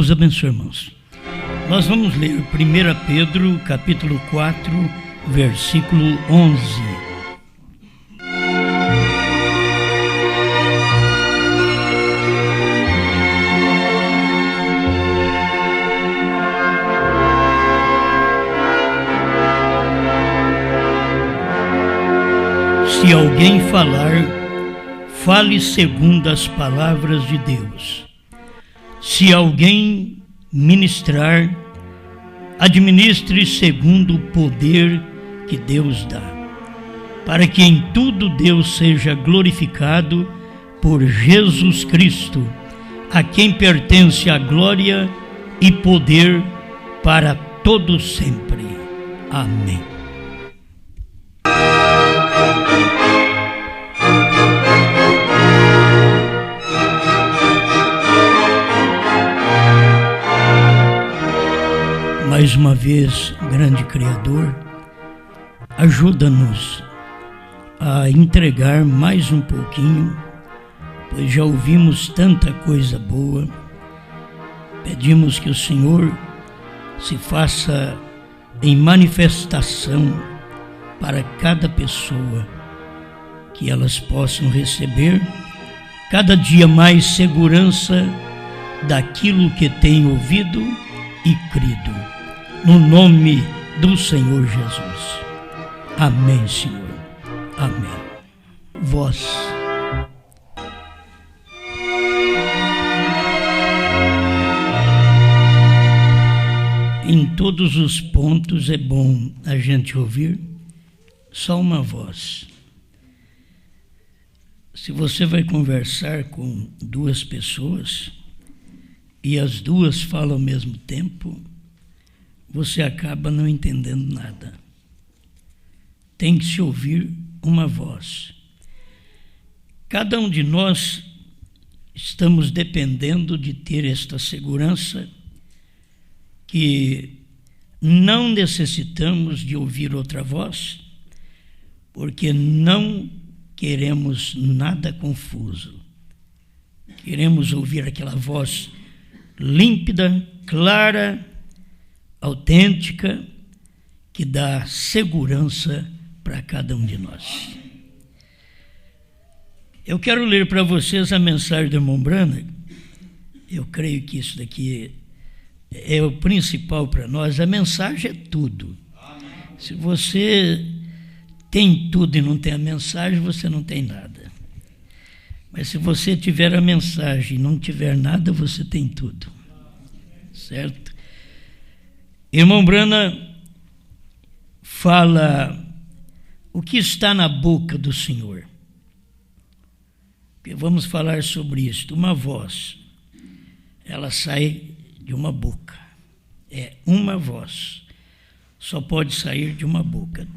Deus abençoe, irmãos. Nós vamos ler 1 Pedro, capítulo 4, versículo 11. Se alguém falar, fale segundo as palavras de Deus. Se alguém ministrar, administre segundo o poder que Deus dá, para que em tudo Deus seja glorificado por Jesus Cristo, a quem pertence a glória e poder para todo sempre. Amém. Mais uma vez, grande Criador, ajuda-nos a entregar mais um pouquinho, pois já ouvimos tanta coisa boa. Pedimos que o Senhor se faça em manifestação para cada pessoa, que elas possam receber cada dia mais segurança daquilo que têm ouvido e crido. No nome do Senhor Jesus. Amém, Senhor. Amém. Vós. Em todos os pontos é bom a gente ouvir só uma voz. Se você vai conversar com duas pessoas e as duas falam ao mesmo tempo, você acaba não entendendo nada. Tem que se ouvir uma voz. Cada um de nós estamos dependendo de ter esta segurança que não necessitamos de ouvir outra voz, porque não queremos nada confuso. Queremos ouvir aquela voz límpida, clara, autêntica, que dá segurança para cada um de nós. Eu quero ler para vocês a mensagem do irmão Branham. Eu creio que isso daqui é o principal para nós. A mensagem é tudo. Se você tem tudo e não tem a mensagem, você não tem nada. Mas se você tiver a mensagem e não tiver nada, você tem tudo. Certo? Irmão Branham fala o que está na boca do Senhor. Vamos falar sobre isso. Uma voz, ela sai de uma boca. É uma voz. Só pode sair de uma boca.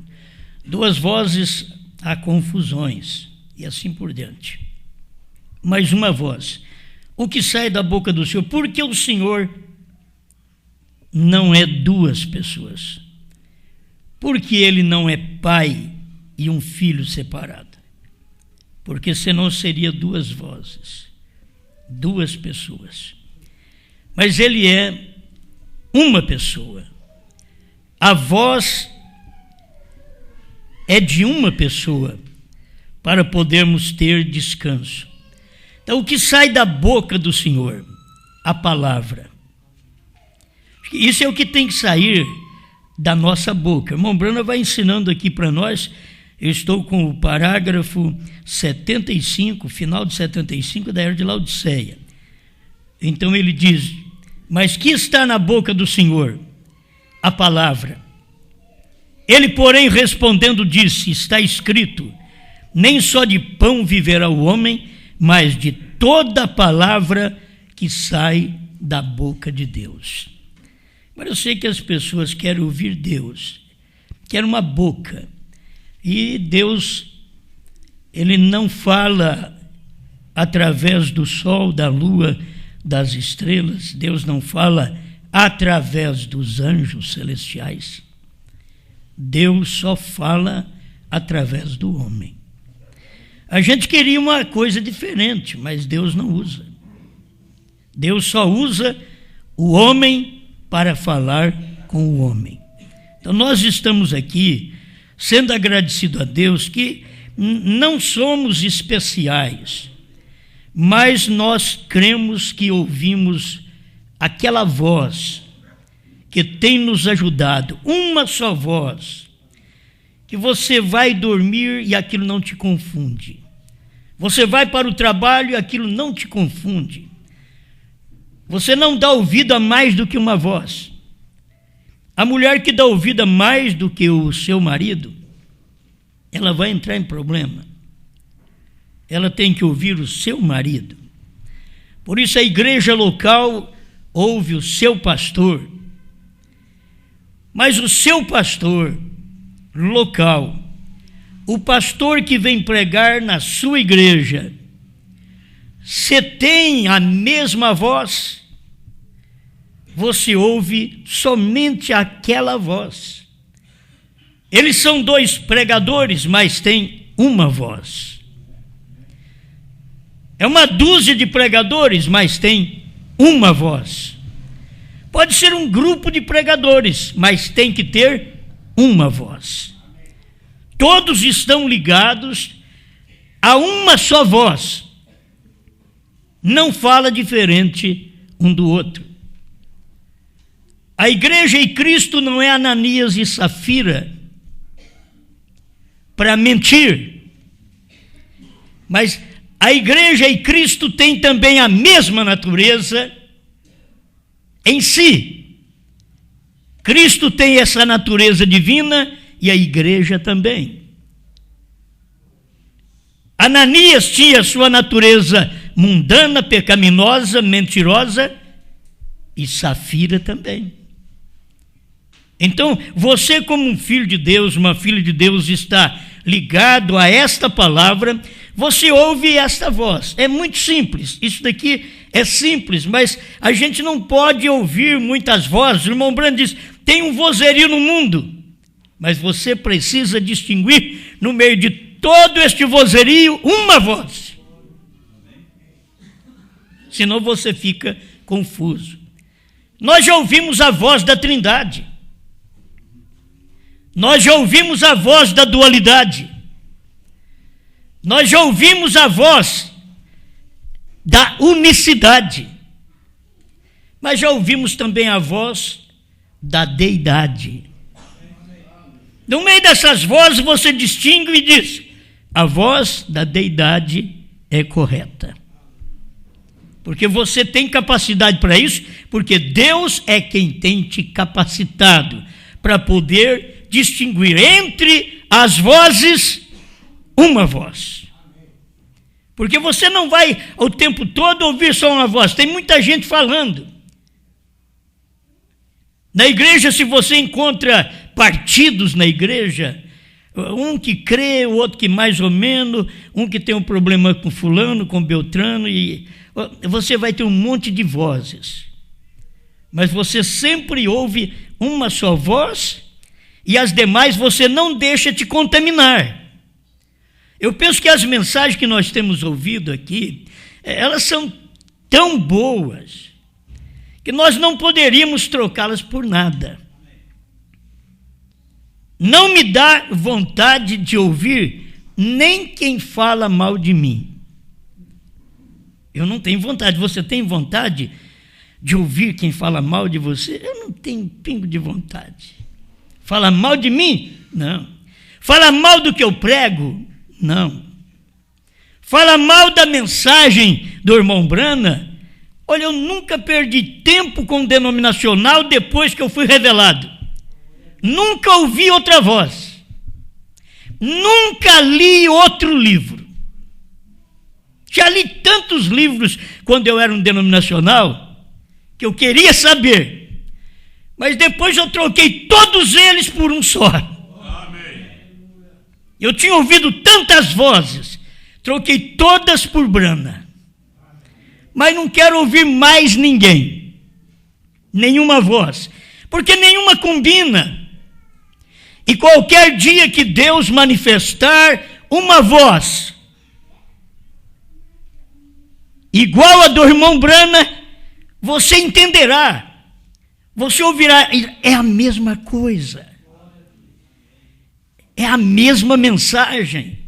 Duas vozes, há confusões, e assim por diante. Mas uma voz. O que sai da boca do Senhor? Porque o Senhor não é duas pessoas. Porque Ele não é pai e um filho separado. Porque senão seria duas vozes, duas pessoas. Mas Ele é uma pessoa. A voz é de uma pessoa para podermos ter descanso. Então, o que sai da boca do Senhor? A palavra. Isso é o que tem que sair da nossa boca. Irmão Branham vai ensinando aqui para nós. Eu estou com o parágrafo 75, final de 75 da Era de Laodiceia. Então ele diz: mas que está na boca do Senhor? A palavra. Ele, porém, respondendo, disse: está escrito, nem só de pão viverá o homem, mas de toda a palavra que sai da boca de Deus. Mas eu sei que as pessoas querem ouvir Deus, querem uma boca. E Deus, Ele não fala através do sol, da lua, das estrelas. Deus não fala através dos anjos celestiais. Deus só fala através do homem. A gente queria uma coisa diferente, mas Deus não usa. Deus só usa o homem para falar com o homem. Então nós estamos aqui sendo agradecidos a Deus que não somos especiais, mas nós cremos que ouvimos aquela voz que tem nos ajudado, uma só voz, que você vai dormir e aquilo não te confunde. Você vai para o trabalho e aquilo não te confunde. Você não dá ouvido a mais do que uma voz. A mulher que dá ouvido a mais do que o seu marido, ela vai entrar em problema. Ela tem que ouvir o seu marido. Por isso a igreja local ouve o seu pastor. Mas o seu pastor local, o pastor que vem pregar na sua igreja, se tem a mesma voz, você ouve somente aquela voz. Eles são dois pregadores, mas tem uma voz. É uma dúzia de pregadores, mas tem uma voz. Pode ser um grupo de pregadores, mas tem que ter uma voz. Todos estão ligados a uma só voz. Não fala diferente um do outro. A igreja e Cristo não é Ananias e Safira para mentir, mas a igreja e Cristo têm também a mesma natureza em si. Cristo tem essa natureza divina e a igreja também. Ananias tinha sua natureza mundana, pecaminosa, mentirosa, e Safira também. Então, você como um filho de Deus, uma filha de Deus, está ligado a esta palavra, você ouve esta voz. É muito simples, isso daqui é simples, mas a gente não pode ouvir muitas vozes. O irmão Brando diz, tem um vozerio no mundo, mas você precisa distinguir no meio de todo este vozerio uma voz. Senão você fica confuso. Nós já ouvimos a voz da Trindade. Nós já ouvimos a voz da dualidade. Nós já ouvimos a voz da unicidade. Mas já ouvimos também a voz da deidade. No meio dessas vozes você distingue e diz, a voz da deidade é correta. Porque você tem capacidade para isso, porque Deus é quem tem te capacitado para poder distinguir entre as vozes uma voz. Porque você não vai o tempo todo ouvir só uma voz, tem muita gente falando. Na igreja, se você encontra partidos na igreja, um que crê, o outro que mais ou menos, um que tem um problema com fulano, com Beltrano, e você vai ter um monte de vozes. Mas você sempre ouve uma só voz e as demais você não deixa te contaminar. Eu penso que as mensagens que nós temos ouvido aqui, elas são tão boas que nós não poderíamos trocá-las por nada. Não me dá vontade de ouvir nem quem fala mal de mim. Eu não tenho vontade. Você tem vontade de ouvir quem fala mal de você? Eu não tenho pingo de vontade. Fala mal de mim? Não. Fala mal do que eu prego? Não. Fala mal da mensagem do irmão Brana? Olha, eu nunca perdi tempo com denominacional depois que eu fui revelado. Nunca ouvi outra voz. Nunca li outro livro. Já li tantos livros quando eu era um denominacional que eu queria saber. Mas depois eu troquei todos eles por um só. Amém. Eu tinha ouvido tantas vozes, troquei todas por Brana. Mas não quero ouvir mais ninguém. Nenhuma voz. Porque nenhuma combina. E qualquer dia que Deus manifestar uma voz igual a do irmão Brana, você entenderá você ouvirá, é a mesma coisa. É a mesma mensagem.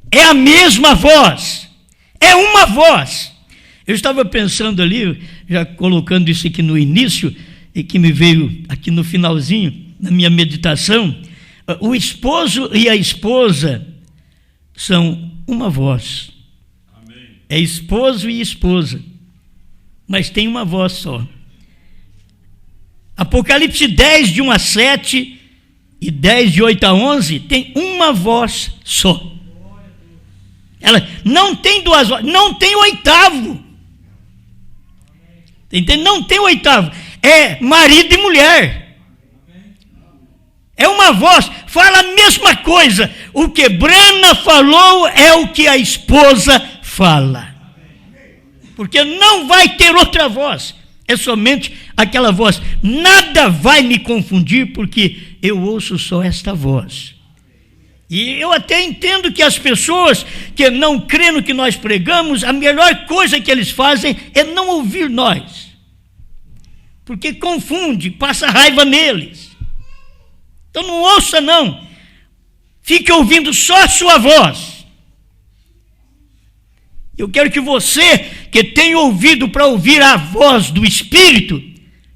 É a mesma voz. É uma voz. Eu estava pensando ali, já colocando isso aqui no início, e que me veio aqui no finalzinho, na minha meditação, o esposo e a esposa são uma voz. Amém. É esposo e esposa, mas tem uma voz só. Apocalipse 10, de 1 a 7 e 10, de 8 a 11, tem uma voz só. Ela não tem duas vozes, não tem oitavo. Entende? Não tem oitavo. É marido e mulher. É uma voz, fala a mesma coisa. O que Brana falou é o que a esposa fala. Porque não vai ter outra voz. É somente aquela voz. Nada vai me confundir, porque eu ouço só esta voz. E eu até entendo que as pessoas que não creem no que nós pregamos, a melhor coisa que eles fazem é não ouvir nós. Porque confunde, passa raiva neles. Então não ouça não. Fique ouvindo só a sua voz. Eu quero que você, que tem ouvido para ouvir a voz do Espírito,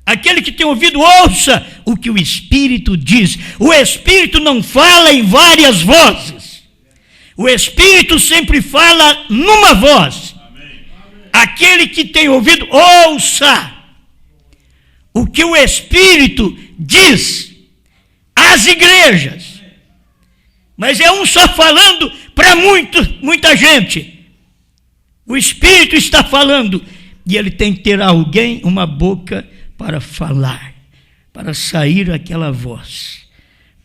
aquele que tem ouvido, ouça o que o Espírito diz. O Espírito não fala em várias vozes. O Espírito sempre fala numa voz. Amém. Aquele que tem ouvido, ouça o que o Espírito diz às igrejas. Mas é um só falando para muita gente. O Espírito está falando e ele tem que ter alguém, uma boca para falar, para sair aquela voz,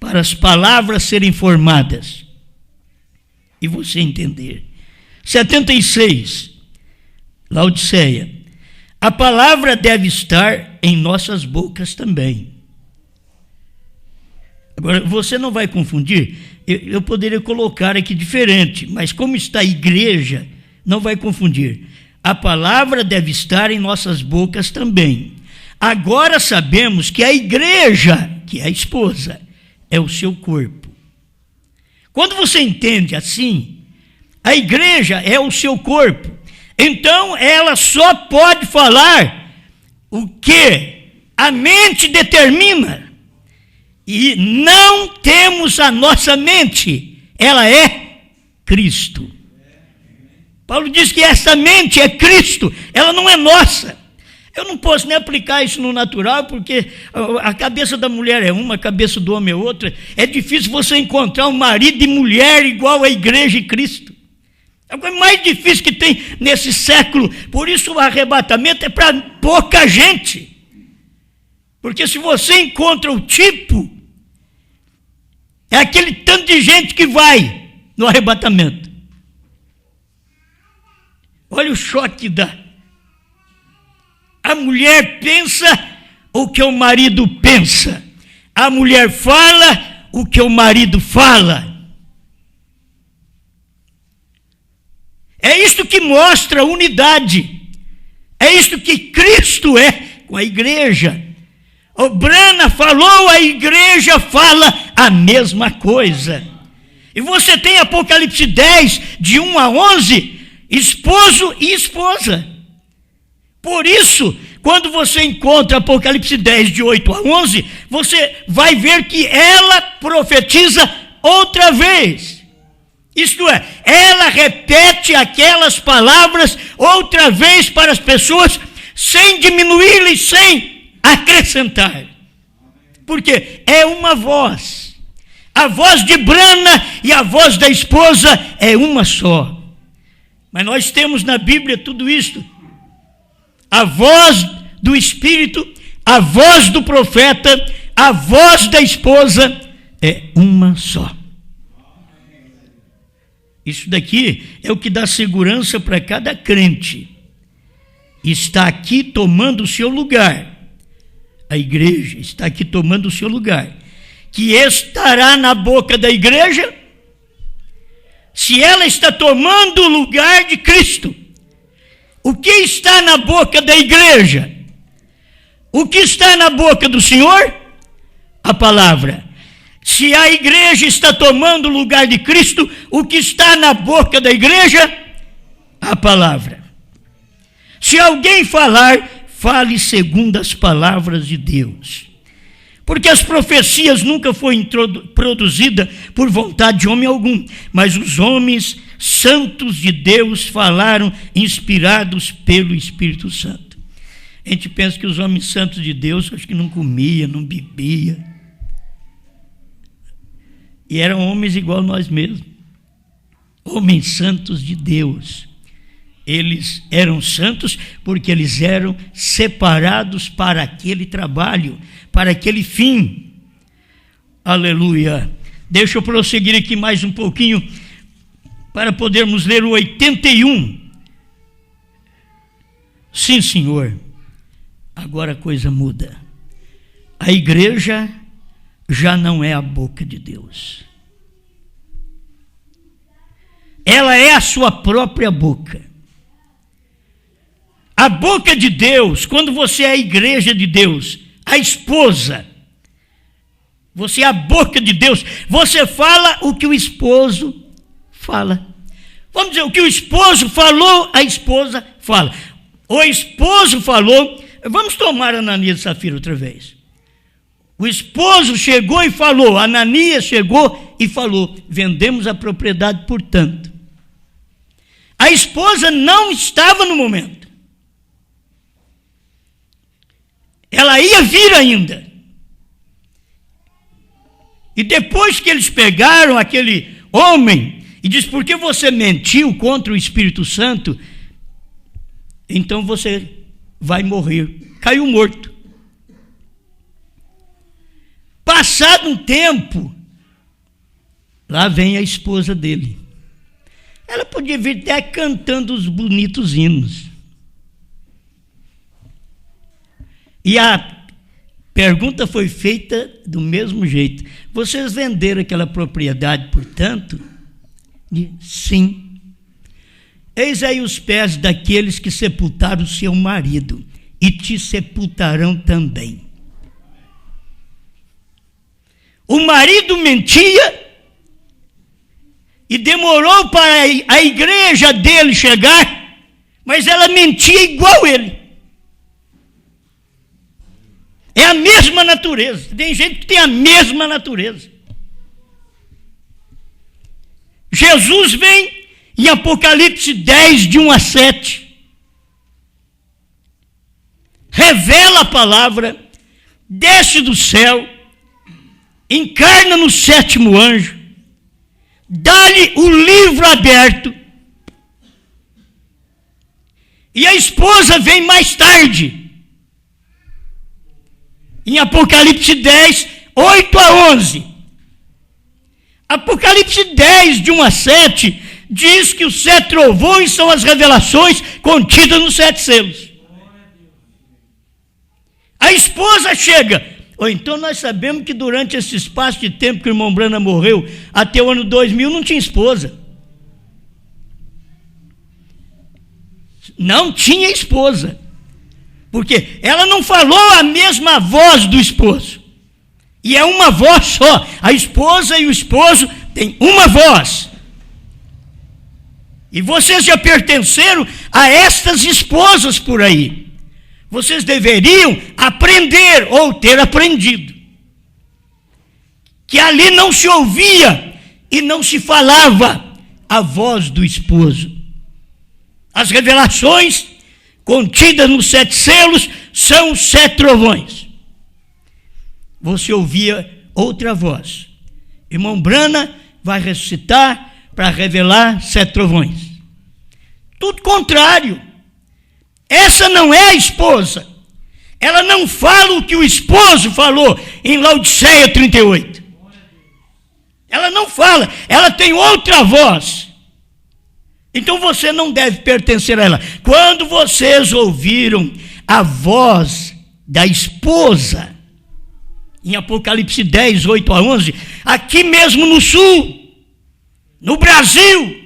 para as palavras serem formadas e você entender. 76, Laodiceia. A palavra deve estar em nossas bocas também. Agora, você não vai confundir, eu poderia colocar aqui diferente, mas como está a igreja, não vai confundir. A palavra deve estar em nossas bocas também. Agora sabemos que a igreja, que é a esposa, é o seu corpo. Quando você entende assim, a igreja é o seu corpo. Então ela só pode falar o que a mente determina. E não temos a nossa mente, ela é Cristo. Paulo diz que essa mente é Cristo, ela não é nossa. Eu não posso nem aplicar isso no natural, porque a cabeça da mulher é uma, a cabeça do homem é outra. É difícil você encontrar um marido e mulher igual a igreja e Cristo. É a coisa mais difícil que tem nesse século. Por isso o arrebatamento é para pouca gente. Porque se você encontra o tipo, é aquele tanto de gente que vai no arrebatamento. Olha o choque que dá. A mulher pensa o que o marido pensa. A mulher fala o que o marido fala. É isto que mostra a unidade. É isto que Cristo é com a igreja. O Brana falou, a igreja fala a mesma coisa. E você tem Apocalipse 10, de 1 a 11, esposo e esposa. Por isso, quando você encontra Apocalipse 10, de 8 a 11, você vai ver que ela profetiza outra vez. Isto é, ela repete aquelas palavras outra vez para as pessoas, sem diminuir e sem acrescentar. Porque é uma voz. A voz de Brana e a voz da esposa é uma só. Mas nós temos na Bíblia tudo isto. A voz do Espírito, a voz do profeta, a voz da esposa é uma só. Isso daqui é o que dá segurança para cada crente. Está aqui tomando o seu lugar. A igreja está aqui tomando o seu lugar. Que estará na boca da igreja se ela está tomando o lugar de Cristo. O que está na boca da igreja? O que está na boca do Senhor? A palavra. Se a igreja está tomando o lugar de Cristo, o que está na boca da igreja? A palavra. Se alguém falar, fale segundo as palavras de Deus. Porque as profecias nunca foram produzidas por vontade de homem algum, mas os homens santos de Deus falaram, inspirados pelo Espírito Santo. A gente pensa que os homens santos de Deus, acho que não comia, não bebia. E eram homens igual a nós mesmos. Homens santos de Deus. Eles eram santos porque eles eram separados para aquele trabalho, para aquele fim. Aleluia. Deixa eu prosseguir aqui mais um pouquinho para podermos ler o 81. Sim, Senhor. Agora a coisa muda. A igreja já não é a boca de Deus. Ela é a sua própria boca. A boca de Deus, quando você é a igreja de Deus, a esposa, você é a boca de Deus, você fala o que o esposo fala. Vamos dizer, o que o esposo falou, a esposa fala. O esposo falou, vamos tomar Ananias e Safira outra vez. O esposo chegou e falou, Ananias chegou e falou, vendemos a propriedade por tanto. A esposa não estava no momento. Ela ia vir ainda. E depois que eles pegaram aquele homem e diz, por que você mentiu contra o Espírito Santo? Então você vai morrer. Caiu morto. Passado um tempo, lá vem a esposa dele. Ela podia vir até cantando os bonitos hinos. E a pergunta foi feita do mesmo jeito. Vocês venderam aquela propriedade, portanto? Sim. Eis aí os pés daqueles que sepultaram seu marido, e te sepultarão também. O marido mentia, e demorou para a igreja dele chegar, mas ela mentia igual ele. É a mesma natureza. Tem gente que tem a mesma natureza. Jesus vem em Apocalipse 10, de 1 a 7. Revela a palavra, desce do céu, encarna no 7º anjo, dá-lhe o livro aberto, e a esposa vem mais tarde, em Apocalipse 10, 8 a 11. Apocalipse 10, de 1 a 7, diz que os 7 trovões são as revelações contidas nos 7 selos. A esposa chega. Ou então nós sabemos que durante esse espaço de tempo que o irmão Brana morreu, até o ano 2000, não tinha esposa. Não tinha esposa. Porque ela não falou a mesma voz do esposo. E é uma voz só. A esposa e o esposo têm uma voz. E vocês já pertenceram a estas esposas por aí. Vocês deveriam aprender ou ter aprendido que ali não se ouvia e não se falava a voz do esposo. As revelações contidas nos 7 selos são os 7 trovões. Você ouvia outra voz. Irmão Brana vai ressuscitar para revelar 7 trovões. Tudo contrário. Essa não é a esposa. Ela não fala o que o esposo falou em Laodiceia 38. Ela não fala, ela tem outra voz. Então você não deve pertencer a ela. Quando vocês ouviram a voz da esposa, em Apocalipse 10, 8 a 11, aqui mesmo no sul, no Brasil,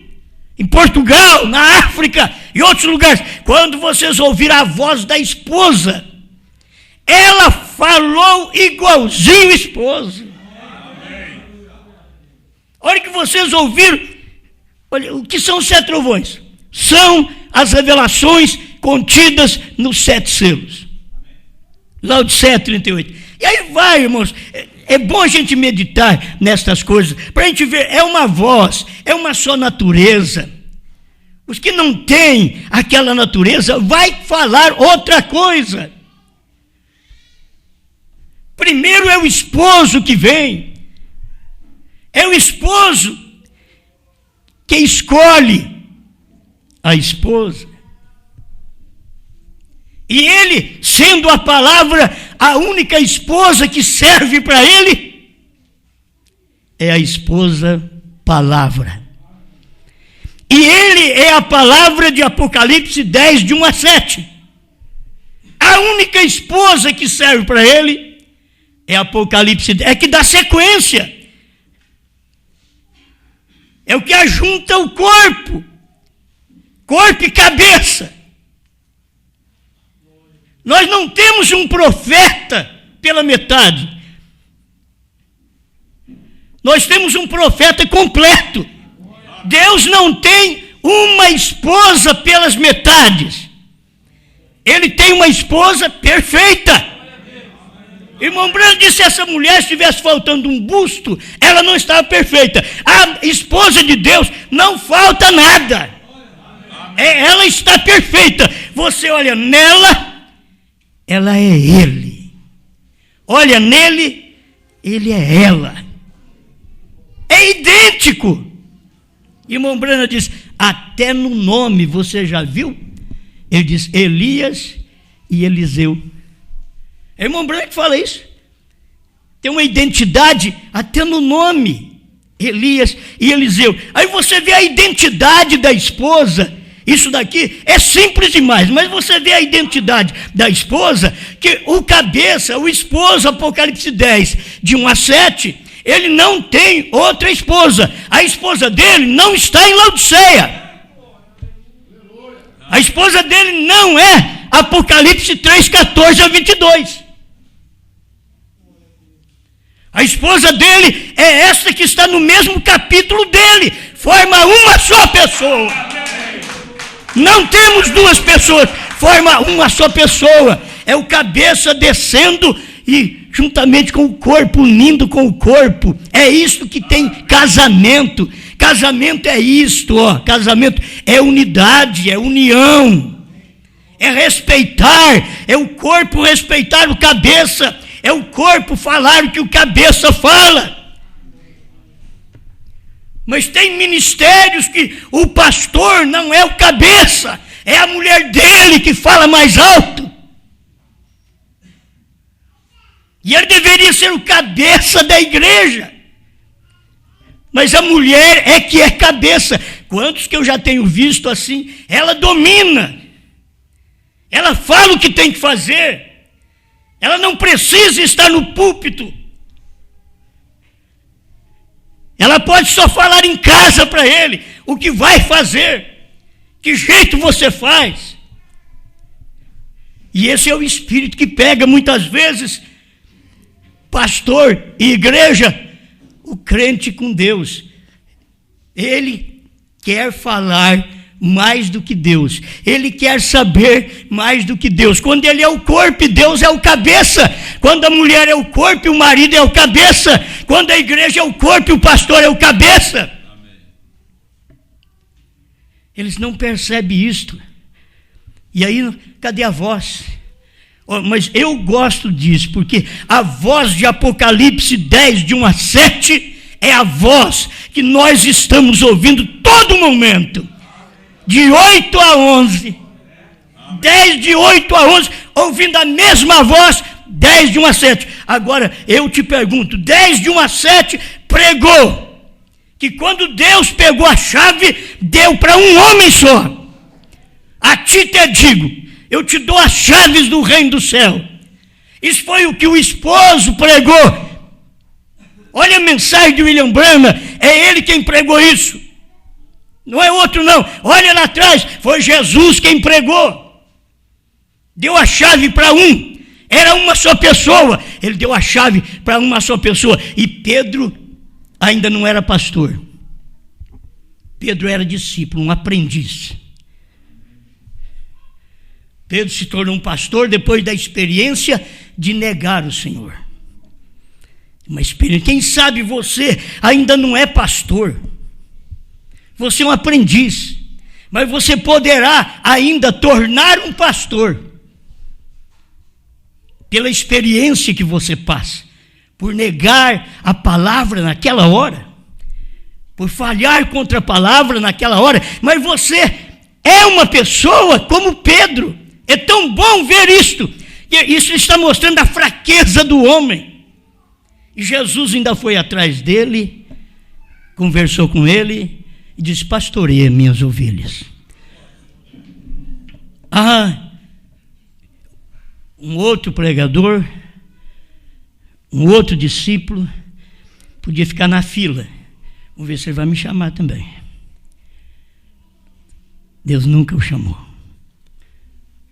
em Portugal, na África e outros lugares, quando vocês ouviram a voz da esposa, ela falou igualzinho o esposo. Olha que vocês ouviram. Olha, o que são os 7 trovões? São as revelações contidas nos 7 selos. Laodiceia 38. E aí vai, irmãos. É bom a gente meditar nestas coisas, para a gente ver, é uma voz, é uma só natureza. Os que não têm aquela natureza, vai falar outra coisa. Primeiro é o esposo que vem. É o esposo que escolhe a esposa. E ele, sendo a palavra a única esposa que serve para ele, é a esposa palavra. E ele é a palavra de Apocalipse 10, de 1 a 7. A única esposa que serve para ele é Apocalipse 10, é que dá sequência. É o que ajunta o corpo e cabeça. Nós não temos um profeta pela metade. Nós temos um profeta completo. Deus não tem uma esposa pelas metades. Ele tem uma esposa perfeita. Irmão Branco disse, se essa mulher estivesse faltando um busto, ela não estava perfeita. A esposa de Deus não falta nada. Ela está perfeita. Você olha nela, ela é ele. Olha nele, ele é ela. É idêntico. Irmão Brana diz, até no nome, você já viu? Ele diz Elias e Eliseu. É irmão Brana que fala isso. Tem uma identidade até no nome. Elias e Eliseu. Aí você vê a identidade da esposa. Isso daqui é simples demais, mas você vê a identidade da esposa, que o cabeça, o esposo, Apocalipse 10, de 1 a 7, ele não tem outra esposa. A esposa dele não está em Laodiceia. A esposa dele não é Apocalipse 3, 14 a 22. A esposa dele é essa que está no mesmo capítulo dele. Forma uma só pessoa. Não temos duas pessoas, forma uma só pessoa. É o cabeça descendo e juntamente com o corpo, unindo com o corpo. É isso que tem casamento. Casamento é isto, ó. Casamento é unidade, é união. É respeitar, é o corpo respeitar o cabeça, é o corpo falar o que o cabeça fala. Mas tem ministérios que o pastor não é o cabeça, é a mulher dele que fala mais alto. E ele deveria ser o cabeça da igreja. Mas a mulher é que é cabeça. Quantos que eu já tenho visto assim? Ela domina. Ela fala o que tem que fazer. Ela não precisa estar no púlpito. Ela pode só falar em casa para ele o que vai fazer, que jeito você faz. E esse é o espírito que pega muitas vezes pastor e igreja, o crente com Deus. Ele quer falar mais do que Deus. Ele quer saber mais do que Deus. Quando ele é o corpo e Deus é o cabeça. Quando a mulher é o corpo e o marido é o cabeça. Quando a igreja é o corpo e o pastor é o cabeça. Amém. Eles não percebem isto. E aí, cadê a voz? Oh, mas eu gosto disso, porque a voz de Apocalipse 10, de 1 a 7, é a voz que nós estamos ouvindo todo momento. De 8 a 11, 10 de 8 a 11, ouvindo a mesma voz, 10 de 1 a 7. Agora, eu te pergunto, 10 de 1 a 7 pregou, que quando Deus pegou a chave, deu para um homem só. A ti te digo, eu te dou as chaves do reino do céu. Isso foi o que o esposo pregou. Olha a mensagem de William Branham, é ele quem pregou isso. Não é outro não, olha lá atrás, foi Jesus quem pregou. Deu a chave para um, Era uma só pessoa. Ele deu a chave para uma só pessoa. E Pedro ainda não era pastor. Pedro era discípulo, um aprendiz. Pedro se tornou um pastor depois da experiência de negar o Senhor. Uma experiência. Quem sabe você ainda não é pastor. Você é um aprendiz. Mas você poderá ainda tornar um pastor. Pela experiência que você passa. Por negar a palavra naquela hora. Por falhar contra a palavra naquela hora. Mas você é uma pessoa como Pedro. É tão bom ver isto. Isso está mostrando a fraqueza do homem. E Jesus ainda foi atrás dele, conversou com ele e disse: pastoreia minhas ovelhas. Um outro pregador, um outro discípulo, podia ficar na fila. Vamos ver se ele vai me chamar também. Deus nunca o chamou.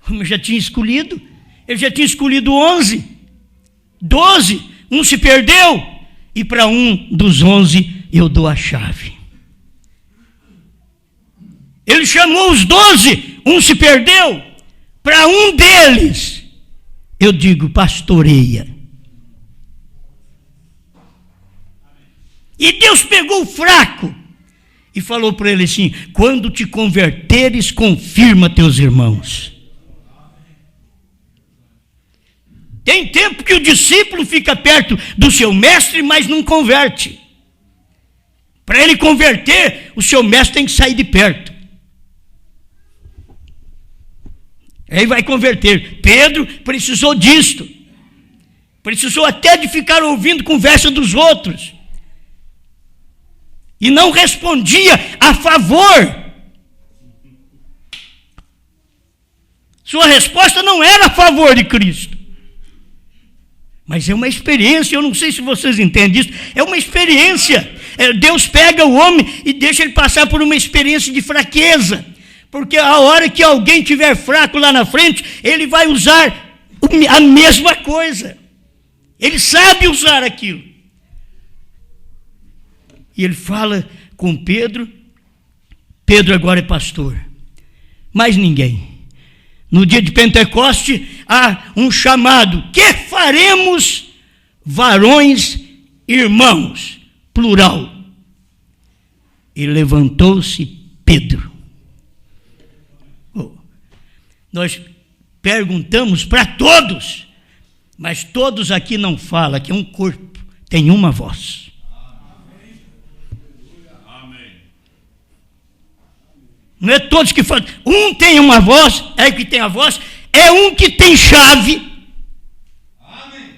Como eu já tinha escolhido, ele já tinha escolhido 11, 12, um se perdeu, e para um dos 11 eu dou a chave. Ele chamou os 12, um se perdeu, para um deles eu digo: pastoreia. E Deus pegou o fraco e falou para ele assim: quando te converteres, confirma teus irmãos. Tem tempo que o discípulo fica perto do seu mestre, mas não converte. Para ele converter, o seu mestre tem que sair de perto. Aí vai converter. Pedro precisou disto. Precisou até de ficar ouvindo conversa dos outros. E não respondia a favor. Sua resposta não era a favor de Cristo. Mas é uma experiência, eu não sei se vocês entendem isso, é uma experiência. Deus pega o homem e deixa ele passar por uma experiência de fraqueza. Porque a hora que alguém tiver fraco lá na frente, ele vai usar a mesma coisa. Ele sabe usar aquilo. E ele fala com Pedro. Pedro agora é pastor. Mais ninguém. No dia de Pentecoste, há um chamado: que faremos, varões irmãos? Plural. E levantou-se Pedro. Nós perguntamos para todos, mas todos aqui não falam, que é um corpo, tem uma voz. Não é todos que falam. Um tem uma voz, é que tem a voz, é um que tem chave. Amém.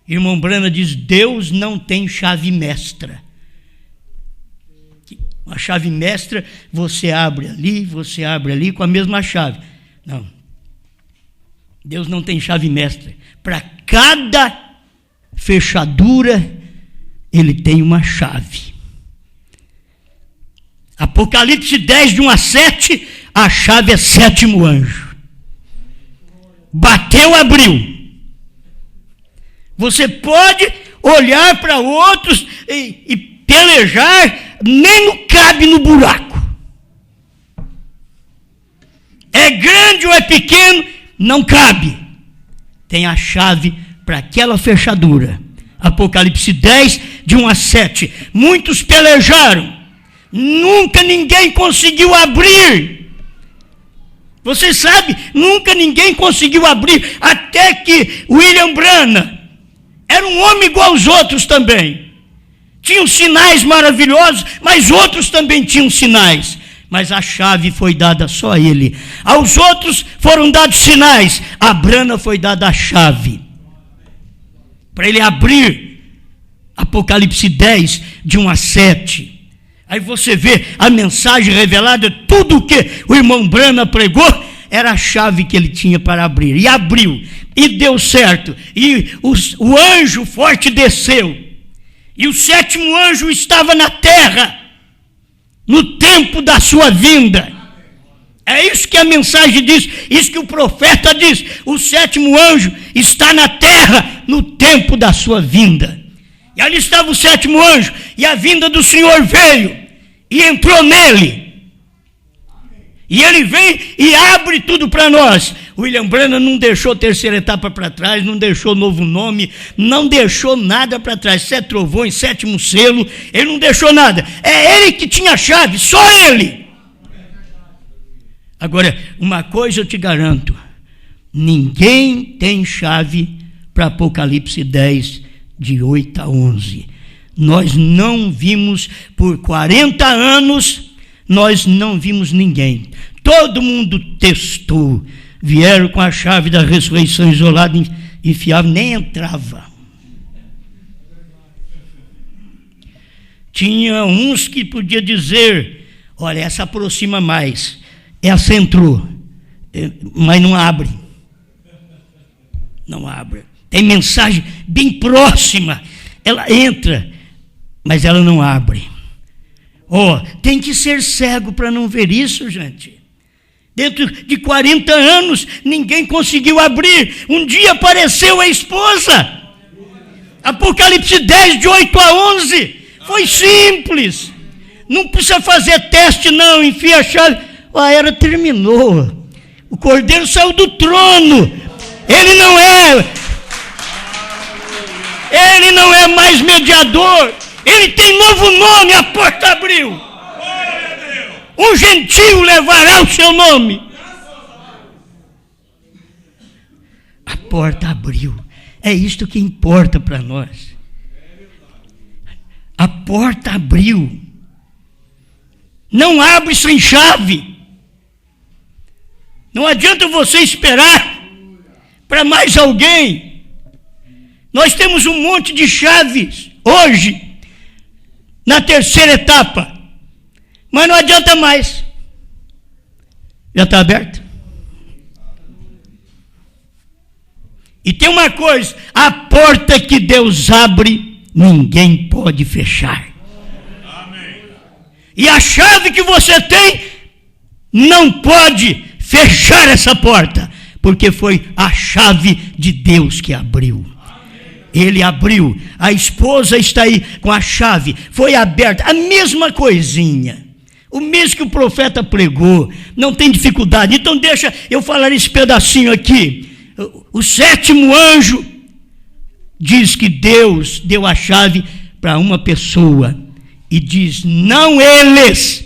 Irmão Brana diz: Deus não tem chave mestra. Uma chave mestra, você abre ali com a mesma chave. Não. Deus não tem chave mestra. Para cada fechadura, ele tem uma chave. Apocalipse 10, de 1 a 7, a chave é 7º anjo. Bateu, abriu. Você pode olhar para outros e pelejar, nem não cabe no buraco. É grande ou é pequeno, não cabe. Tem a chave para aquela fechadura. Apocalipse 10, de 1 a 7. Muitos pelejaram. Nunca ninguém conseguiu abrir. Você sabe, nunca ninguém conseguiu abrir, até que William Branham era um homem igual aos outros também. Tinham sinais maravilhosos, mas outros também tinham sinais. Mas a chave foi dada só a ele. Aos outros foram dados sinais. A Branham foi dada a chave. Para ele abrir. Apocalipse 10, de 1 a 7. Aí você vê a mensagem revelada, tudo o que o irmão Branham pregou, era a chave que ele tinha para abrir. E abriu, e deu certo. E o anjo forte desceu. E o 7º anjo estava na terra, no tempo da sua vinda. É isso que a mensagem diz, isso que o profeta diz. O sétimo anjo está na terra no tempo da sua vinda. E ali estava o sétimo anjo, e a vinda do Senhor veio e entrou nele. E ele vem e abre tudo para nós. William Branham não deixou terceira etapa para trás, não deixou novo nome, não deixou nada para trás. 7 trovões, 7º selo, ele não deixou nada. É ele que tinha a chave, só ele. Agora, uma coisa eu te garanto: ninguém tem chave para Apocalipse 10, de 8 a 11. Nós não vimos por 40 anos, nós não vimos ninguém. Todo mundo testou, vieram com a chave da ressurreição isolada, enfiava, nem entrava. Tinha uns que podia dizer: olha, essa aproxima mais, essa entrou, mas não abre. Não abre. Tem mensagem bem próxima, ela entra, mas ela não abre. Tem que ser cego para não ver isso, gente. Dentro de 40 anos, ninguém conseguiu abrir. Um dia apareceu a esposa. Apocalipse 10, de 8 a 11. Foi simples. Não precisa fazer teste, não. Enfia a chave. A era terminou. O Cordeiro saiu do trono. Ele não é mais mediador. Ele tem novo nome. A porta abriu. Um gentio levará o seu nome. A porta abriu. É isto que importa para nós. A porta abriu. Não abre sem chave. Não adianta você esperar para mais alguém. Nós temos um monte de chaves hoje, na terceira etapa. Mas não adianta mais. Já está aberto? E tem uma coisa: a porta que Deus abre, ninguém pode fechar. Amém. E a chave que você tem, não pode fechar essa porta, porque foi a chave de Deus que abriu. Ele abriu, a esposa está aí com a chave, foi aberta, a mesma coisinha. O mesmo que o profeta pregou, não tem dificuldade. Então deixa eu falar esse pedacinho aqui. O sétimo anjo diz que Deus deu a chave para uma pessoa. E diz: não eles,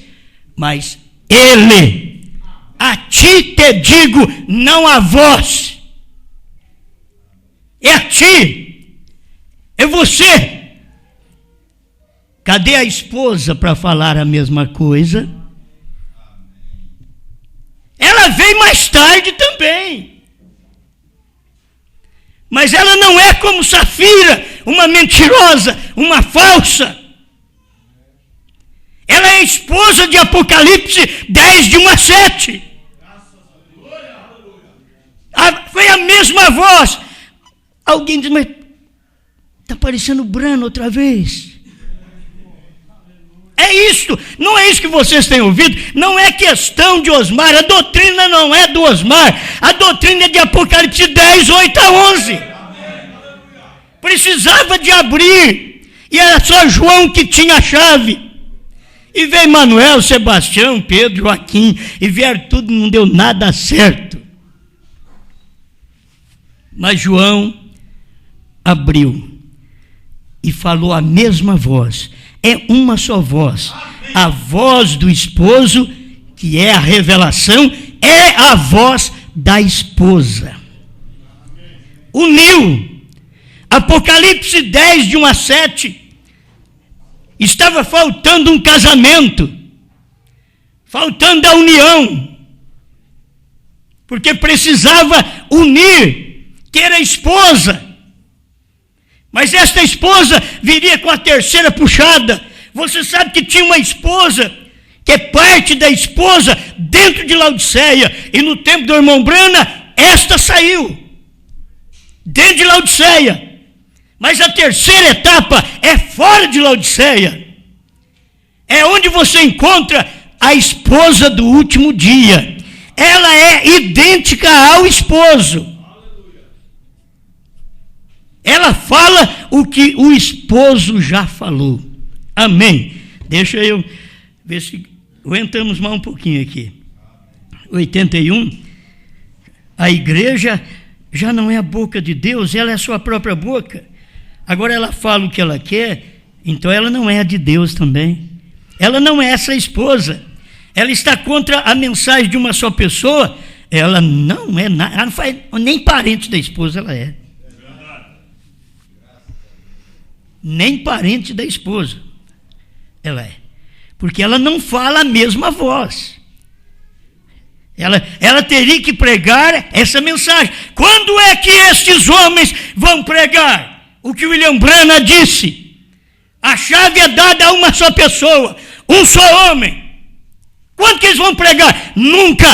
mas ele. A ti te digo, não a vós. É a ti. É você. Cadê a esposa para falar a mesma coisa? Ela veio mais tarde também. Mas ela não é como Safira, uma mentirosa, uma falsa. Ela é esposa de Apocalipse 10, de 1 a 7. Foi a mesma voz. Alguém diz: mas está parecendo Brano outra vez. É isso, não é isso que vocês têm ouvido, não é questão de Osmar, a doutrina não é do Osmar, a doutrina é de Apocalipse 10, 8 a 11. Precisava de abrir, e era só João que tinha a chave. E veio Manuel, Sebastião, Pedro, Joaquim, e vieram tudo, não deu nada certo. Mas João abriu e falou a mesma voz. É uma só voz. A voz do esposo, que é a revelação, é a voz da esposa. Uniu. Apocalipse 10, de 1 a 7. Estava faltando um casamento. Faltando a união. Porque precisava unir, ter a esposa. Mas esta esposa viria com a terceira puxada. Você sabe que tinha uma esposa, que é parte da esposa, dentro de Laodiceia. E no tempo do irmão Brana, esta saiu. Dentro de Laodiceia. Mas a terceira etapa é fora de Laodiceia. É onde você encontra a esposa do último dia. ela é idêntica ao esposo. Ela fala o que o esposo já falou. Amém. Deixa eu ver se aguentamos mais um pouquinho aqui. 81. A igreja já não é a boca de Deus, ela é a sua própria boca. Agora ela fala o que ela quer, então ela não é a de Deus também. Ela não é essa esposa. Ela está contra a mensagem de uma só pessoa. Ela não é nada, ela não faz, nem parente da esposa ela é. Nem parente da esposa ela é. Porque ela não fala a mesma voz. Ela teria que pregar essa mensagem. Quando é que estes homens vão pregar? O que William Branham disse. A chave é dada a uma só pessoa, um só homem. Quando que eles vão pregar? Nunca,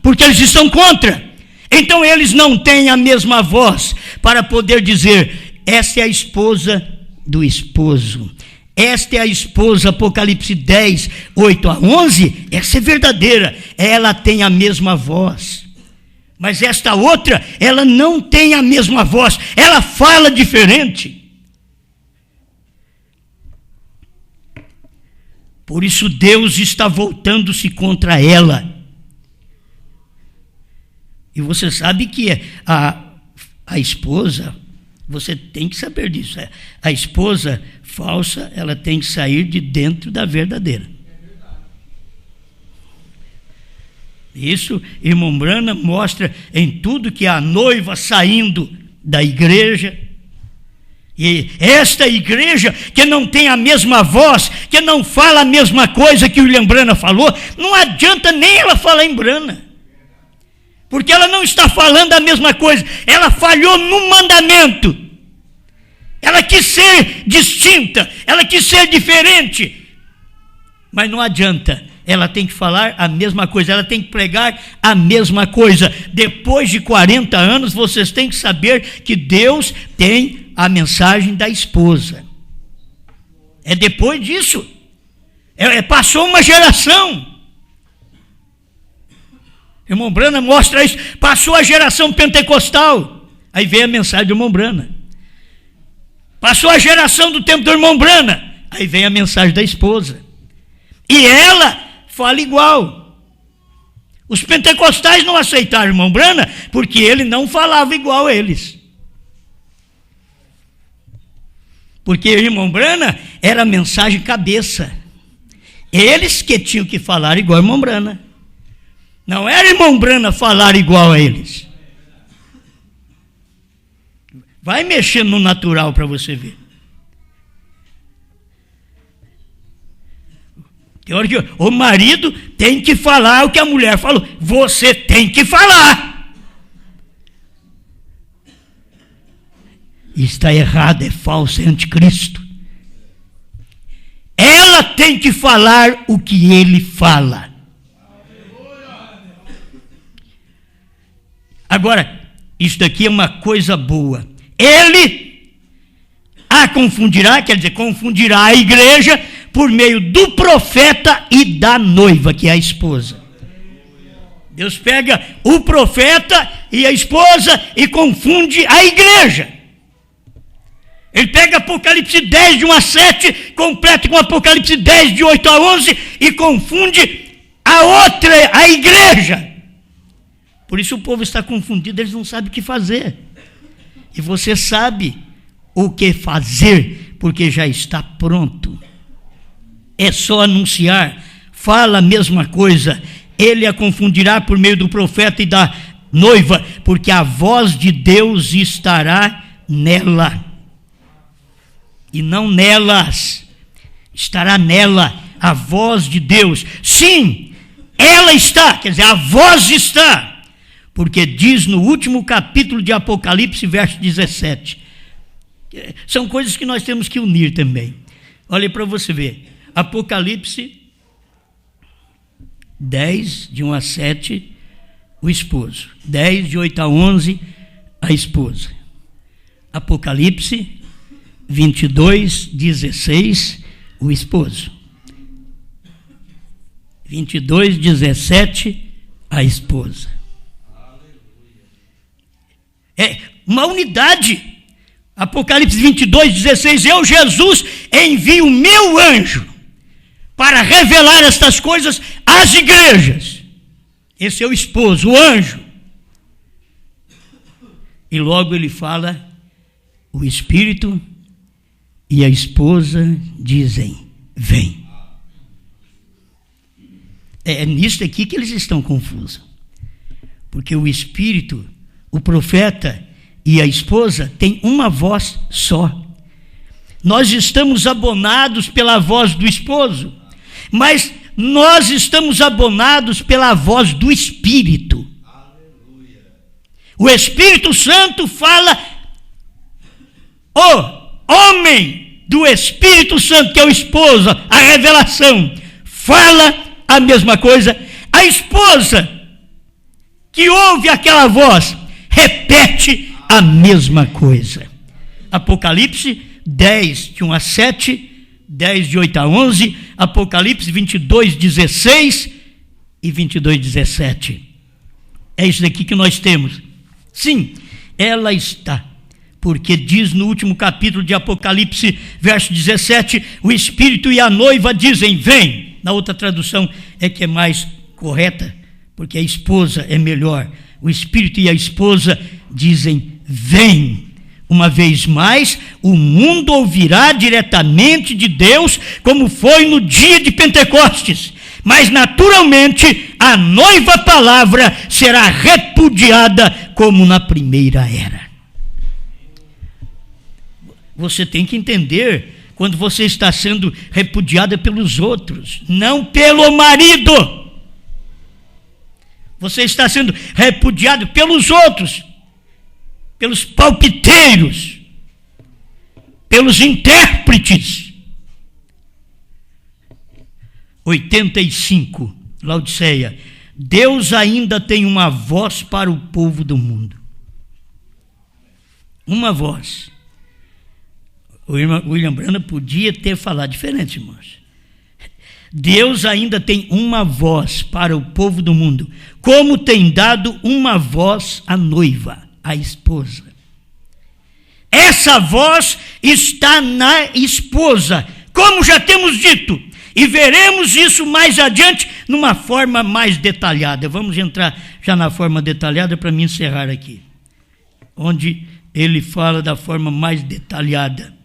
porque eles estão contra. Então eles não têm a mesma voz para poder dizer, essa é a esposa do esposo. Esta é a esposa, Apocalipse 10, 8 a 11, essa é verdadeira, ela tem a mesma voz. Mas esta outra, ela não tem a mesma voz, ela fala diferente. Por isso Deus está voltando-se contra ela. E você sabe que a esposa, você tem que saber disso, a esposa falsa, ela tem que sair de dentro da verdadeira. Isso, irmão Branham mostra em tudo que a noiva saindo da igreja, e esta igreja que não tem a mesma voz, que não fala a mesma coisa que o William Branham falou, não adianta nem ela falar em Branham, porque ela não está falando a mesma coisa, ela falhou no mandamento, ela quis ser distinta, ela quis ser diferente, mas não adianta, ela tem que falar a mesma coisa, ela tem que pregar a mesma coisa. Depois de 40 anos, vocês têm que saber que Deus tem a mensagem da esposa. É depois disso, passou uma geração. Irmão Branham mostra isso, passou a geração pentecostal, aí vem a mensagem do irmão Branham. Passou a geração do tempo do irmão Branham, aí vem a mensagem da esposa. E ela fala igual. Os pentecostais não aceitaram o irmão Branham porque ele não falava igual a eles. Porque o irmão Branham era a mensagem cabeça. Eles que tinham que falar igual ao irmão Branham. Não era o irmão Branham falar igual a eles. Vai mexendo no natural para você ver. Tem hora que o marido tem que falar o que a mulher falou. Você tem que falar. Está errado, é falso, é anticristo. Ela tem que falar o que ele fala. Agora, isso daqui é uma coisa boa. Ele a confundirá, quer dizer, confundirá a igreja por meio do profeta e da noiva, que é a esposa. Deus pega o profeta e a esposa e confunde a igreja. Ele pega Apocalipse 10, de 1 a 7, completa com Apocalipse 10, de 8 a 11, e confunde a outra, a igreja. Por isso o povo está confundido, eles não sabem o que fazer. E você sabe o que fazer, porque já está pronto. É só anunciar, fala a mesma coisa. Ele a confundirá por meio do profeta e da noiva, porque a voz de Deus estará nela. E não nelas, estará nela a voz de Deus. Sim, ela está, quer dizer, a voz está, porque diz no último capítulo de Apocalipse, verso 17. São coisas que nós temos que unir também. Olha para você ver, Apocalipse 10, de 1 a 7, o esposo. 10, de 8 a 11, a esposa. Apocalipse 22, 16, o esposo. 22, 17, a esposa. É uma unidade. Apocalipse 22:16, eu, Jesus, envio o meu anjo para revelar estas coisas às igrejas. Esse é o esposo, o anjo. E logo ele fala, o Espírito e a esposa dizem, vem. É nisso aqui que eles estão confusos. Porque o Espírito, o profeta e a esposa têm uma voz só. Nós estamos abonados pela voz do esposo, mas nós estamos abonados pela voz do Espírito. O Espírito Santo fala, o homem do Espírito Santo, que é o esposo, a revelação, fala a mesma coisa. A esposa que ouve aquela voz repete a mesma coisa. Apocalipse 10, de 1 a 7, 10, de 8 a 11, Apocalipse 22, 16 e 22, 17. É isso daqui que nós temos. Sim, ela está, porque diz no último capítulo de Apocalipse, verso 17, o Espírito e a noiva dizem, vem. Na outra tradução é que é mais correta, porque a esposa é melhor. O Espírito e a esposa dizem, vem. Uma vez mais, o mundo ouvirá diretamente de Deus, como foi no dia de Pentecostes. Mas, naturalmente, a noiva palavra será repudiada como na primeira era. Você tem que entender quando você está sendo repudiada pelos outros, não pelo marido. Você está sendo repudiado pelos outros, pelos palpiteiros, pelos intérpretes. 85, Laodiceia. Deus ainda tem uma voz para o povo do mundo. Uma voz. O William Branham podia ter falado diferente, irmãos. Deus ainda tem uma voz para o povo do mundo, como tem dado uma voz à noiva, à esposa. Essa voz está na esposa, como já temos dito, e veremos isso mais adiante numa forma mais detalhada. Vamos entrar já na forma detalhada para me encerrar aqui, onde ele fala da forma mais detalhada.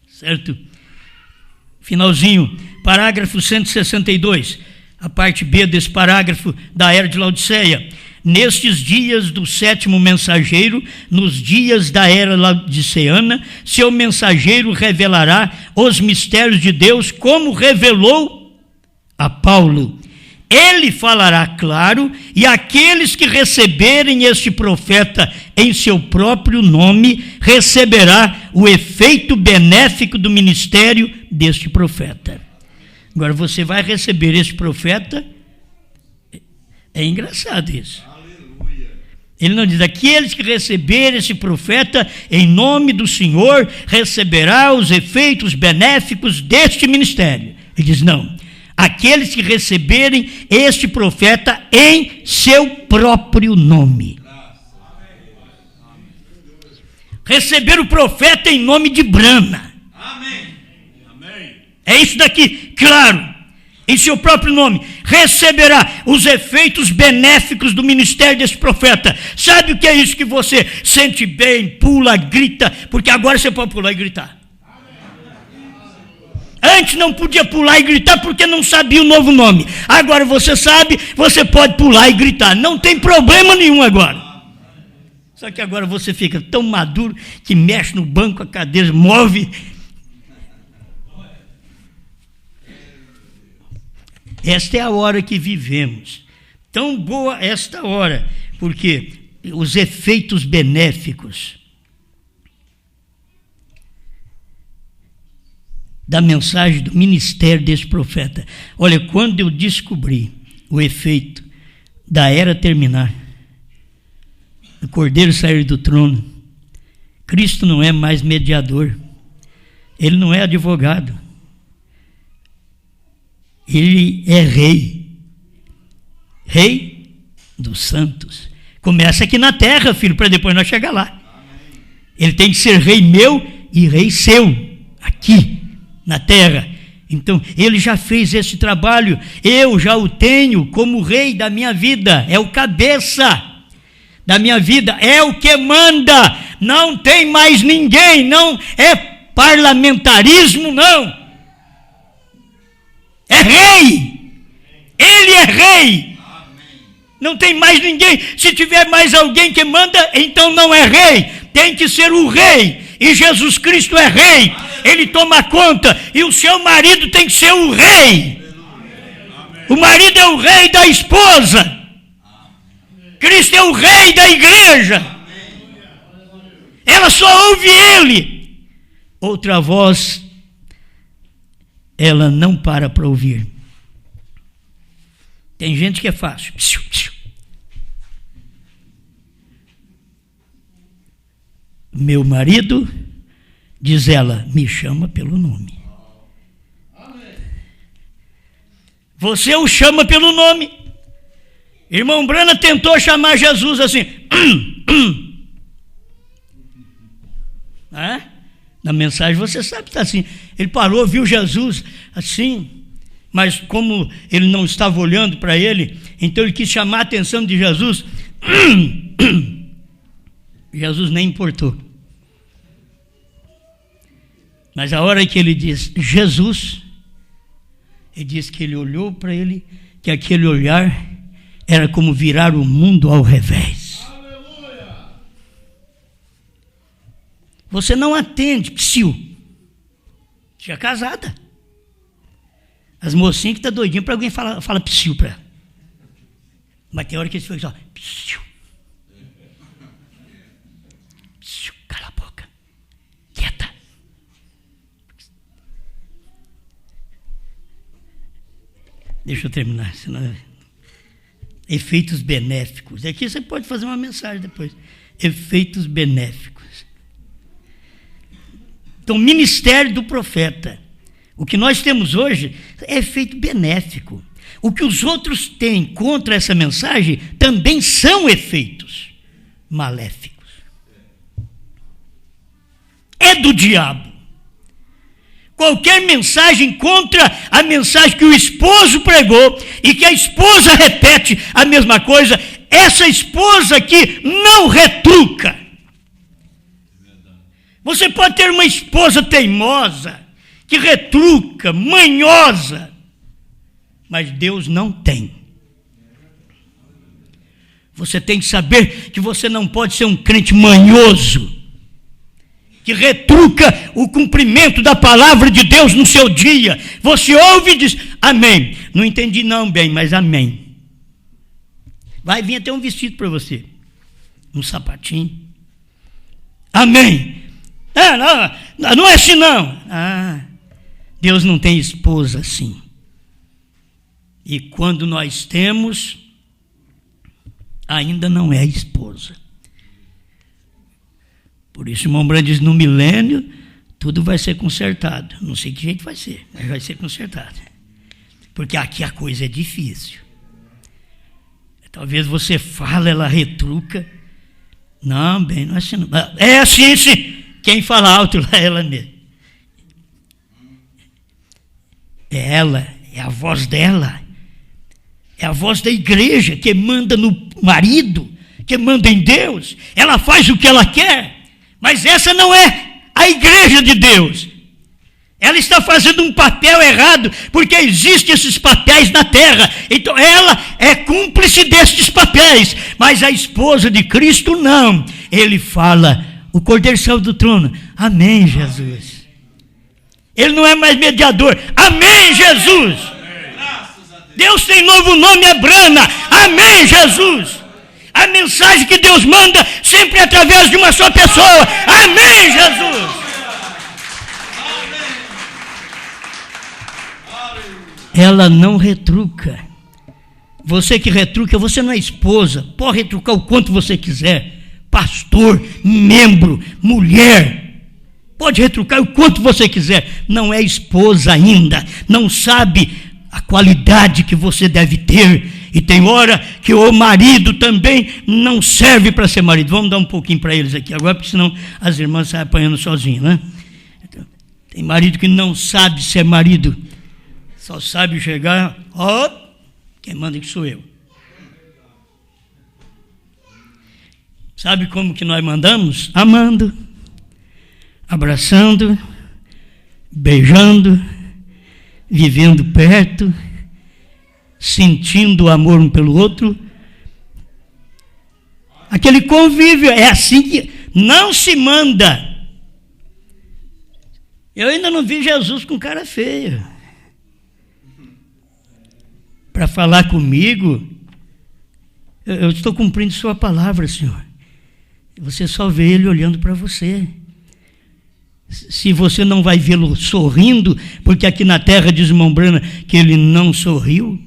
Certo? Finalzinho, parágrafo 162, a parte B desse parágrafo da era de Laodiceia. Nestes dias do sétimo mensageiro, nos dias da era laodiceana, seu mensageiro revelará os mistérios de Deus, como revelou a Paulo. Ele falará claro, e aqueles que receberem este profeta em seu próprio nome, receberá o efeito benéfico do ministério deste profeta. Agora você vai receber este profeta, é engraçado isso. Ele não diz, aqueles que receberem esse profeta em nome do Senhor, receberá os efeitos benéficos deste ministério. Ele diz, não, aqueles que receberem este profeta em seu próprio nome. Receber o profeta em nome de Brana. É isso daqui, claro. Em seu próprio nome, receberá os efeitos benéficos do ministério desse profeta. Sabe o que é isso que você sente bem, pula, grita, porque agora você pode pular e gritar. Antes não podia pular e gritar porque não sabia o novo nome. Agora você sabe, você pode pular e gritar. Não tem problema nenhum agora. Só que agora você fica tão maduro que mexe no banco, a cadeira move. Esta é a hora que vivemos. Tão boa esta hora, porque os efeitos benéficos da mensagem do ministério desse profeta. Olha, quando eu descobri o efeito da era terminar, o Cordeiro sair do trono, Cristo não é mais mediador, ele não é advogado, ele é rei, Rei dos santos. Começa aqui na terra, filho, para depois nós chegar lá. Ele tem que ser rei meu e rei seu, aqui na terra. Então, ele já fez esse trabalho, eu já o tenho como rei da minha vida, é o cabeça da minha vida, é o que manda, não tem mais ninguém, não é parlamentarismo, não. É rei, ele é rei, não tem mais ninguém. Se tiver mais alguém que manda, então não é rei, tem que ser o rei, e Jesus Cristo é rei, ele toma conta, e o seu marido tem que ser o rei. O marido é o rei da esposa, Cristo é o rei da igreja, ela só ouve ele, outra voz ela não para ouvir. Tem gente que é fácil. Meu marido, diz ela, me chama pelo nome. Você o chama pelo nome. Irmão Brana tentou chamar Jesus assim. Na mensagem você sabe que está assim. Ele parou, viu Jesus assim, mas como ele não estava olhando para ele, então ele quis chamar a atenção de Jesus. Jesus nem importou. Mas a hora que ele diz Jesus, ele diz que ele olhou para ele, que aquele olhar era como virar o mundo ao revés. Aleluia! Você não atende, psiu. Já casada. As mocinhas que estão doidinhas para alguém fala psiu para ela. Mas tem hora que eles ficam só, psiu. Psiu, cala a boca. Quieta. Deixa eu terminar, senão... Efeitos benéficos. Aqui você pode fazer uma mensagem depois. Efeitos benéficos. Então, ministério do profeta. O que nós temos hoje é efeito benéfico. O que os outros têm contra essa mensagem também são efeitos maléficos. É do diabo. Qualquer mensagem contra a mensagem que o esposo pregou e que a esposa repete a mesma coisa, essa esposa aqui não retruca. Você pode ter uma esposa teimosa, que retruca, manhosa, mas Deus não tem. Você tem que saber que você não pode ser um crente manhoso, que retruca o cumprimento da palavra de Deus no seu dia. Você ouve e diz, amém. Não entendi não bem, mas amém. Vai vir até um vestido para você. Um sapatinho. Amém. Não é assim não. Deus não tem esposa assim. E quando nós temos, ainda não é esposa. Por isso, o irmão Brando diz, no milênio, tudo vai ser consertado. Não sei que jeito vai ser, mas vai ser consertado. Porque aqui a coisa é difícil. Talvez você fala, ela retruca. Não, bem, não é assim. Não. É assim, sim. Quem fala alto lá é ela mesmo. É ela, é a voz dela. É a voz da igreja que manda no marido, que manda em Deus. Ela faz o que ela quer. Mas essa não é a igreja de Deus. Ela está fazendo um papel errado, porque existem esses papéis na terra. Então ela é cúmplice destes papéis. Mas a esposa de Cristo não. Ele fala, o Cordeiro saiu do trono. Amém, Jesus. Ele não é mais mediador. Amém, Jesus. Deus tem novo nome, é Brana. Amém, Jesus. A mensagem que Deus manda sempre é através de uma só pessoa. Amém, Jesus. Ela não retruca. Você que retruca, você não é esposa. Pode retrucar o quanto você quiser. Pastor, membro, mulher. Pode retrucar o quanto você quiser. Não é esposa ainda. Não sabe a qualidade que você deve ter E tem hora que o marido também não serve para ser marido. Vamos dar um pouquinho para eles aqui agora, porque senão as irmãs saem apanhando sozinhas, né? Tem marido que não sabe ser marido, só sabe chegar, ó, quem manda que sou eu. Sabe como que nós mandamos? Amando, abraçando, beijando, vivendo perto, sentindo o amor um pelo outro. Aquele convívio, é assim que não se manda. Eu ainda não vi Jesus com cara feia para falar comigo. Eu estou cumprindo sua palavra, Senhor. Você só vê ele olhando para você. Se você não vai vê-lo sorrindo, porque aqui na terra diz irmão Brana que ele não sorriu,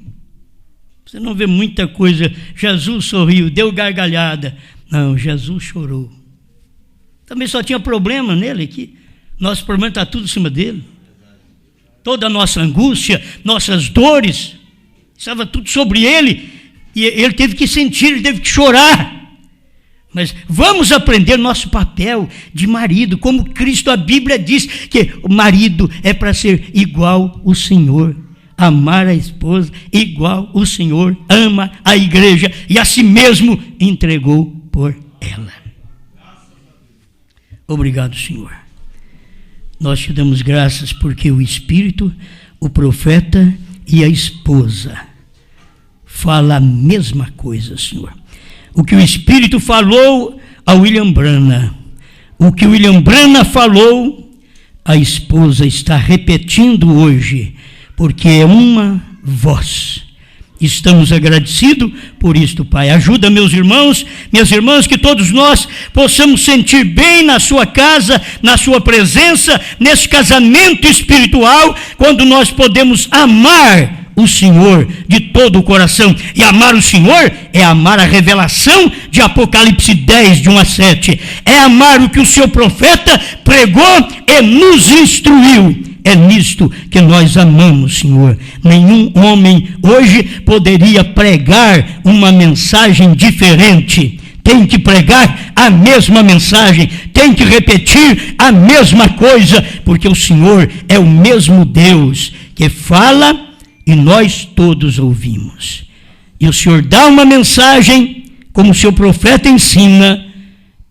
você não vê muita coisa. Jesus sorriu, deu gargalhada. Não, Jesus chorou. Também só tinha problema nele aqui. Nosso problema está tudo em cima dele. Toda a nossa angústia, nossas dores, estava tudo sobre ele. E ele teve que sentir, ele teve que chorar. Mas vamos aprender nosso papel de marido, como Cristo, a Bíblia diz que o marido é para ser igual o Senhor, amar a esposa igual o Senhor ama a igreja e a si mesmo entregou por ela. Obrigado, Senhor. Nós te damos graças porque o Espírito, o profeta e a esposa falam a mesma coisa, Senhor. O que o Espírito falou a William Brana, o que o William Brana falou, a esposa está repetindo hoje, porque é uma voz. Estamos agradecidos por isto, Pai. Ajuda meus irmãos, minhas irmãs, que todos nós possamos sentir bem na sua casa, na sua presença, nesse casamento espiritual, quando nós podemos amar o Senhor de todo o coração. E amar o Senhor é amar a revelação de Apocalipse 10, de 1 a 7. É amar o que o seu profeta pregou e nos instruiu. É nisto que nós amamos, Senhor. Nenhum homem hoje poderia pregar uma mensagem diferente. Tem que pregar a mesma mensagem, tem que repetir a mesma coisa, porque o Senhor é o mesmo Deus que fala e nós todos ouvimos. E o Senhor dá uma mensagem, como o seu profeta ensina,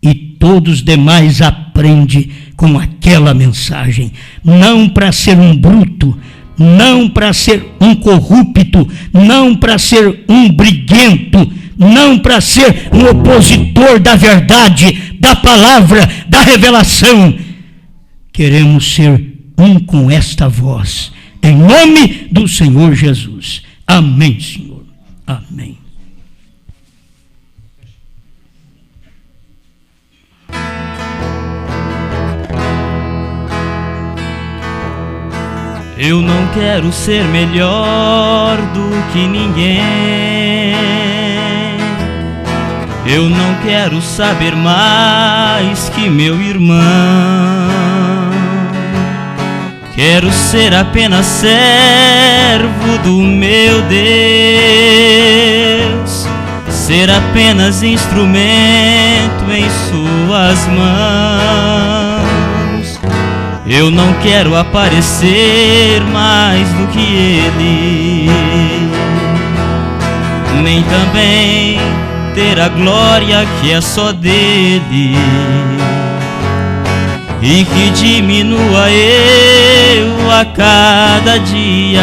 e todos os demais aprendem com aquela mensagem. Não para ser um bruto, não para ser um corrupto, não para ser um briguento, não para ser um opositor da verdade, da palavra, da revelação. Queremos ser um com esta voz. Em nome do Senhor Jesus. Amém, Senhor. Amém. Eu não quero ser melhor do que ninguém. Eu não quero saber mais que meu irmão. Quero ser apenas servo do meu Deus, ser apenas instrumento em suas mãos. Eu não quero aparecer mais do que ele, nem também ter a glória que é só dele. E que diminua eu a cada dia,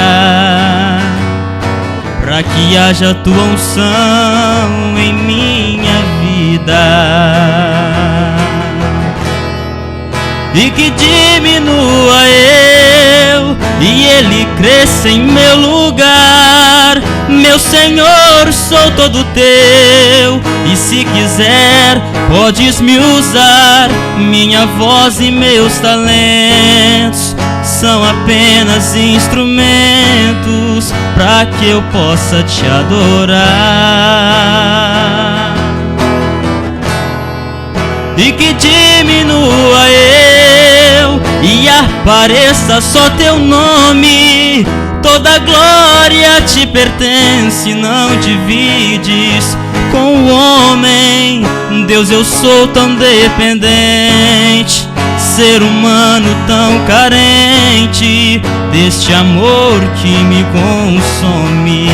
para que haja tua unção em minha vida. E que diminua eu e ele cresça em meu lugar. Meu Senhor, sou todo teu, e se quiser podes me usar. Minha voz e meus talentos são apenas instrumentos para que eu possa te adorar. E que diminua eu e apareça só teu nome. Toda glória glória te pertence, não divides com o homem. Deus, eu sou tão dependente, ser humano tão carente deste amor que me consome.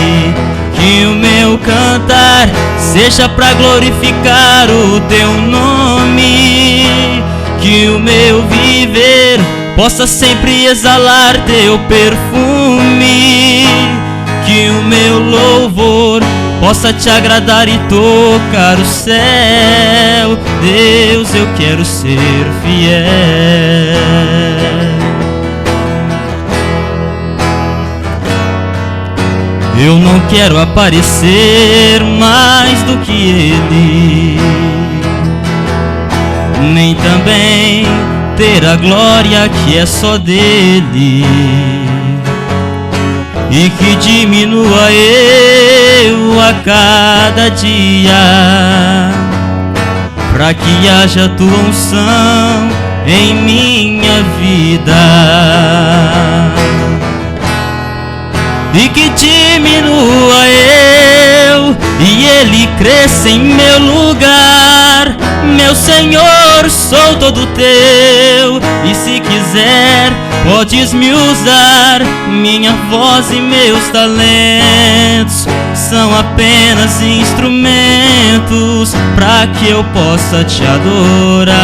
Que o meu cantar seja pra glorificar o teu nome, que o meu viver possa sempre exalar teu perfume, que o meu louvor possa te agradar e tocar o céu. Deus, eu quero ser fiel. Eu não quero aparecer mais do que Ele, nem também ter a glória que é só dele, e que diminua eu a cada dia, pra que haja tua unção em minha vida, e que diminua eu e Ele cresça em meu lugar. Meu Senhor, sou todo teu, e se quiser podes me usar. Minha voz e meus talentos são apenas instrumentos para que eu possa te adorar,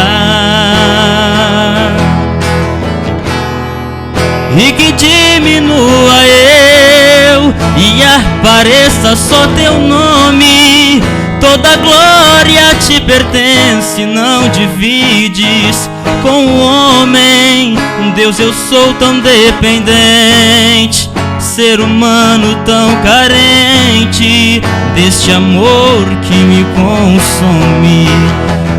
e que diminua eu e apareça só teu nome. Toda glória te pertence, não divides com o homem. Deus, eu sou tão dependente, ser humano tão carente deste amor que me consome.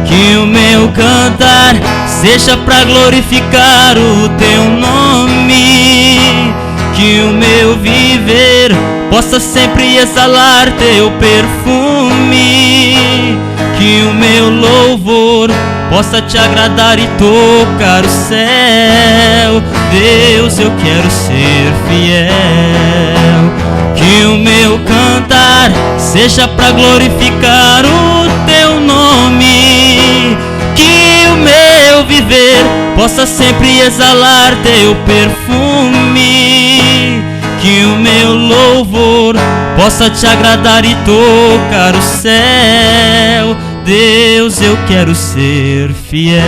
Que o meu cantar seja pra glorificar o teu nome, que o meu viver possa sempre exalar teu perfume, que o meu louvor possa te agradar e tocar o céu. Deus, eu quero ser fiel. Que o meu cantar seja pra glorificar o teu nome, que o meu viver possa sempre exalar teu perfume, que o meu louvor possa te agradar e tocar o céu. Deus, eu quero ser fiel.